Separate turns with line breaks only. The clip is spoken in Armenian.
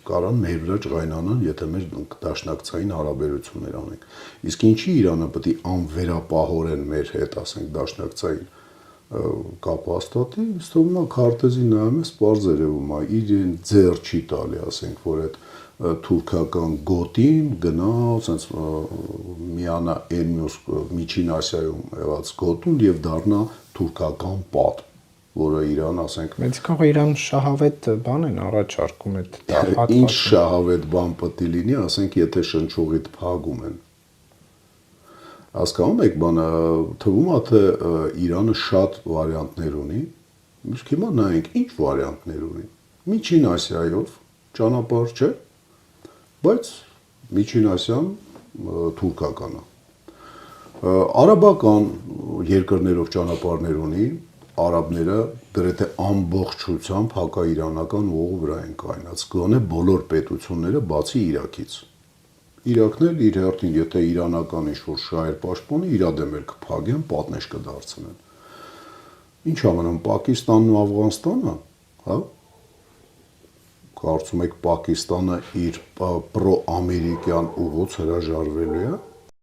կարան մեր վրա ջղայնանան, եթե մեր դաշնակցային հարաբերություններ անենք։ Իսկ ինչի Իրանը պետք է անվերապահորեն մեր հետ, ասենք, դաշնակցային կապ հաստատի, ըստ ումա քարտեզին նայում ես, պարզ երևում է, իրեն ձեռ չի տալի, ասենք, որ այդ թուրքական գոտին գնա, ասենց միանա այն մյուս Միջին Ասիայում եղած գոտուն եւ դառնա թուրքական պատ, որը Իրան, ասենք,
Մենք կարող Իրան շահավետ բան են առաջարկում այդ
հատվածը։ Ինչ շահավետ բան պետք է լինի, ասենք, եթե շնչուղիդ փագում են։ Հասկանում եք, բանը թվում է, թե Իրանը շատ վարիանտներ ունի, իսկ հիմա նայենք ինչ վարիանտներ ունի։ Միջին Ասիայով ճանապարհ չէ, բայց Միջին Ասիան թուրքական է։ Արաբական երկրներով ճանապարհներ ունի, արաբները գրեթե ամբողջությամբ հակաիրանական ուղու վրա են կայնած, գոնե բոլոր պետությունները բացի Իրաքից։ Իրաքն էլ իր հերթին, եթե իրանական ինչ-որ շահեր պաշտպանի, իր դեմ էլ կփագեն, պատնեշ կդարձնեն։ Ինչ ամենամ Պակիստանն ու Աֆղանստանը, հա? Կարծում եք Պակիստանը իր պրո-ամերիկյան ուղուց հրաժարվելու է։